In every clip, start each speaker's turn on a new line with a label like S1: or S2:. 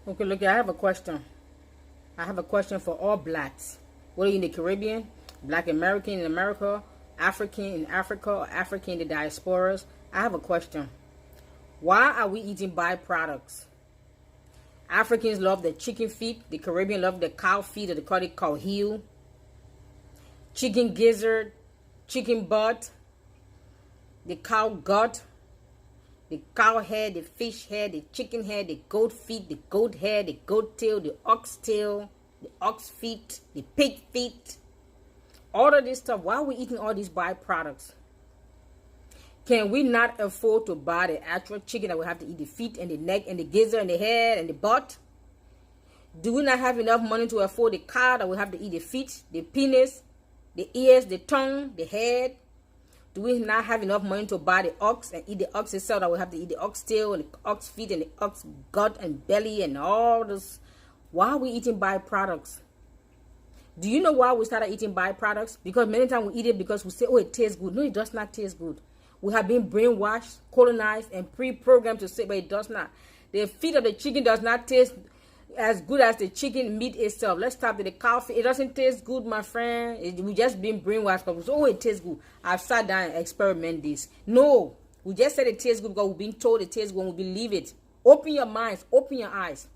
S1: Okay, look, I have a question. I have a question for all blacks. Whether you're in the Caribbean, Black American in America, African in Africa, or African in the diasporas. I have a question. Why are we eating byproducts? Africans love the chicken feet. The Caribbean love the cow feet, or they call it cow heel. Chicken gizzard, chicken butt, the cow gut, the cow head, the fish head, the chicken head, the goat feet, the goat head, the goat tail, the ox tail, the ox feet, the pig feet. All of this stuff. Why are we eating all these byproducts? Can we not afford to buy the actual chicken that we have to eat the feet and the neck and the gizzard and the head and the butt? Do we not have enough money to afford the cow that we have to eat the feet, the penis, the ears, the tongue, the head? Do we not have enough money to buy the ox and eat the ox itself that we have to eat the ox tail and the ox feet and the ox gut and belly and all this? Why are we eating byproducts? Do you know why we started eating byproducts? Because many times we eat it because we say, oh, it tastes good. No, it does not taste good. We have been brainwashed, colonized, and pre-programmed to say, but it does not. The feet of the chicken does not taste as good as the chicken meat itself. Let's stop with the cow feet. It doesn't taste good, my friend. We just been brainwashed because, oh, it tastes good. I've sat down and experiment this. No, we just said it tastes good because we've been told it tastes good and we believe it. Open your minds, open your eyes.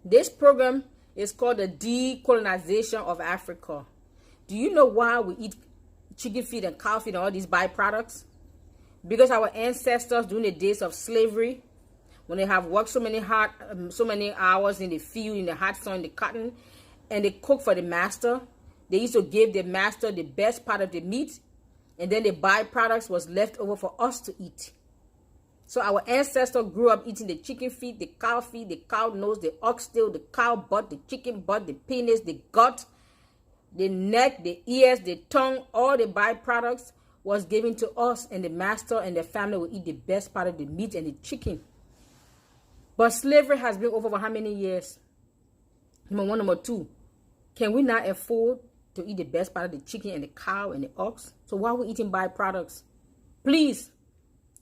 S1: This program is called the DeColonization of Africa. Do you know why we eat chicken feet and cow feet and all these byproducts? Because our ancestors during the days of slavery, when they have worked so many hours in the field, in the hot sun, in the cotton, and they cook for the master, they used to give the master the best part of the meat, and then the byproducts was left over for us to eat. So our ancestors grew up eating the chicken feet, the cow nose, the oxtail, the cow butt, the chicken butt, the penis, the gut, the neck, the ears, the tongue. All the byproducts was given to us, and the master and the family will eat the best part of the meat and the chicken. But slavery has been over for how many years? Number one. Number two, can we not afford to eat the best part of the chicken and the cow and the ox? So why are we eating byproducts? Please,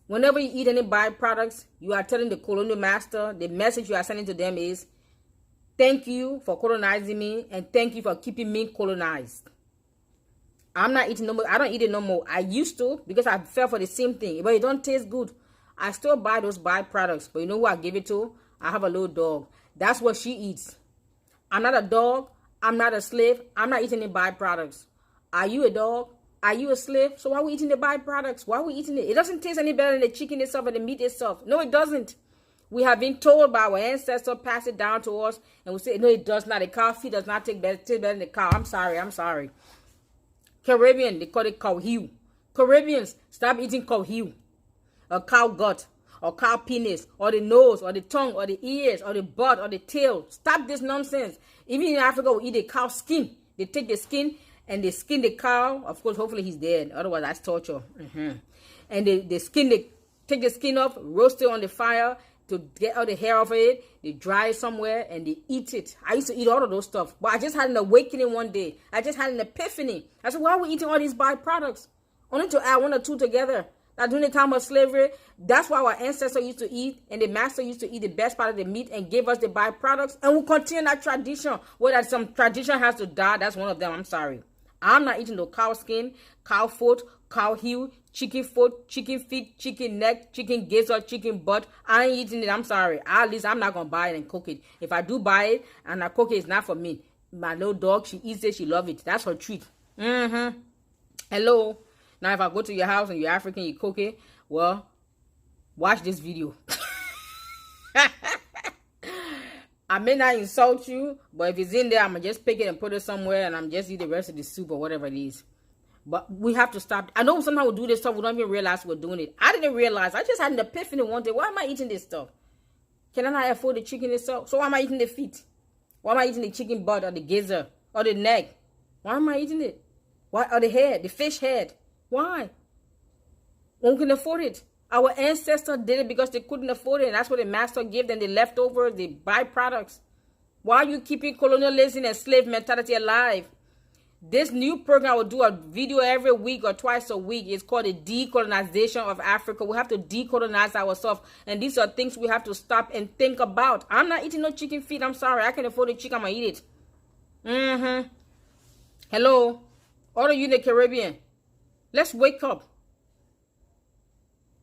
S1: whenever you eat any byproducts, you are telling the colonial master, the message you are sending to them is, thank you for colonizing me and thank you for keeping me colonized. I'm not eating no more. I don't eat it no more. I used to because I fell for the same thing, but it don't taste good. I still buy those byproducts, but you know who I give it to? I have a little dog. That's what she eats. I'm not a dog. I'm not a slave. I'm not eating the byproducts. Are you a dog? Are you a slave? So why are we eating the byproducts? Why are we eating it? It doesn't taste any better than the chicken itself or the meat itself. No, it doesn't. We have been told by our ancestors, pass it down to us, and we say, no, it does not. The cow feet does not taste better than the cow. I'm sorry. Caribbean, they call it cow heel. Caribbeans, stop eating cow heel, or cow gut, or cow penis, or the nose, or the tongue, or the ears, or the butt, or the tail. Stop this nonsense. Even in Africa, we eat a cow skin. They take the skin and they skin the cow. Of course, hopefully he's dead. Otherwise, that's torture. And they take the skin off, roast it on the fire to get all the hair off of it. They dry it somewhere and they eat it. I used to eat all of those stuff. But I just had an awakening one day. I just had an epiphany. I said, why are we eating all these byproducts? Only to add one or two together. That during the time of slavery, that's why our ancestors used to eat, and the master used to eat the best part of the meat and give us the byproducts. And we'll continue that tradition. Whether some tradition has to die, that's one of them. I'm sorry. I'm not eating no cow skin, cow foot, cow heel, chicken foot, chicken feet, chicken neck, chicken gizzard, chicken butt. I ain't eating it. I'm sorry. At least I'm not going to buy it and cook it. If I do buy it and I cook it, it's not for me. My little dog, she eats it. She loves it. That's her treat. Hello. Now, if I go to your house and you're African, you cook it, well, watch this video. I may not insult you, but if it's in there, I'm going to just pick it and put it somewhere, and I'm just eat the rest of the soup or whatever it is. But we have to stop. I know sometimes we do this stuff, we don't even realize we're doing it. I didn't realize. I just had an epiphany one day. Why am I eating this stuff? Can I not afford the chicken itself? So why am I eating the feet? Why am I eating the chicken butt or the gizzard or the neck? Why am I eating it? Why? Or the head, the fish head? Why? One can afford it. Our ancestors did it because they couldn't afford it. And that's what the master gave them, the leftovers, the byproducts. Why are you keeping colonialism and slave mentality alive? This new program will do a video every week or twice a week. It's called the decolonization of Africa. We have to decolonize ourselves. And these are things we have to stop and think about. I'm not eating no chicken feet. I'm sorry. I can afford the chicken. I'm going to eat it. Hello. All of you in the Caribbean. Let's wake up.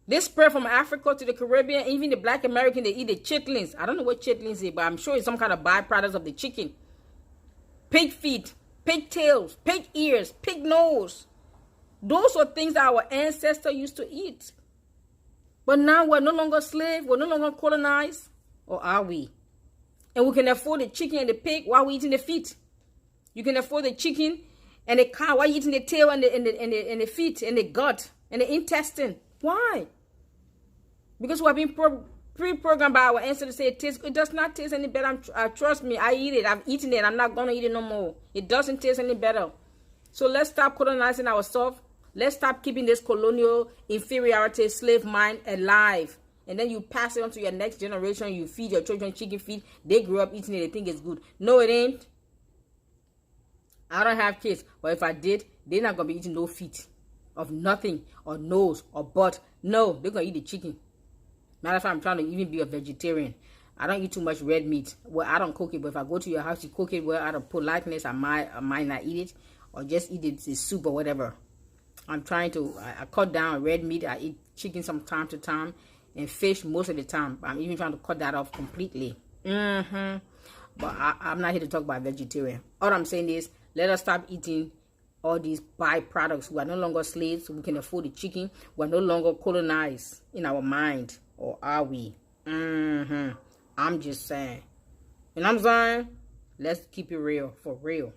S1: They spread from Africa to the Caribbean. Even the black American, they eat the chitlins. I don't know what chitlins is, but I'm sure it's some kind of byproduct of the chicken. Pig feet, pig tails, pig ears, pig nose. Those are things that our ancestors used to eat. But now we're no longer slaves. We're no longer colonized. Or are we? And we can afford the chicken and the pig while we're eating the feet. You can afford the chicken and the cow while you're eating the tail and the feet and the gut and the intestine. Why? Because we have been pre-programmed by our ancestors to say it does not taste any better. Trust me, I eat it. I've eaten it. I'm not going to eat it no more. It doesn't taste any better. So let's stop colonizing ourselves. Let's stop keeping this colonial inferiority slave mind alive. And then you pass it on to your next generation. You feed your children chicken feet. They grew up eating it. They think it's good. No, it ain't. I don't have kids. But if I did, they're not going to be eating no feet of nothing or nose or butt. No, they're going to eat the chicken. Matter of fact, I'm trying to even be a vegetarian. I don't eat too much red meat. Well, I don't cook it, but if I go to your house, you cook it. Well, out of politeness, I might not eat it, or just eat it in soup or whatever. I'm trying to. I cut down red meat. I eat chicken from time to time, and fish most of the time. I'm even trying to cut that off completely. But I'm not here to talk about vegetarian. All I'm saying is, let us stop eating all these byproducts. We are no longer slaves. We can afford the chicken. We are no longer colonized in our mind. Or are we? I'm just saying. And I'm saying, let's keep it real. For real.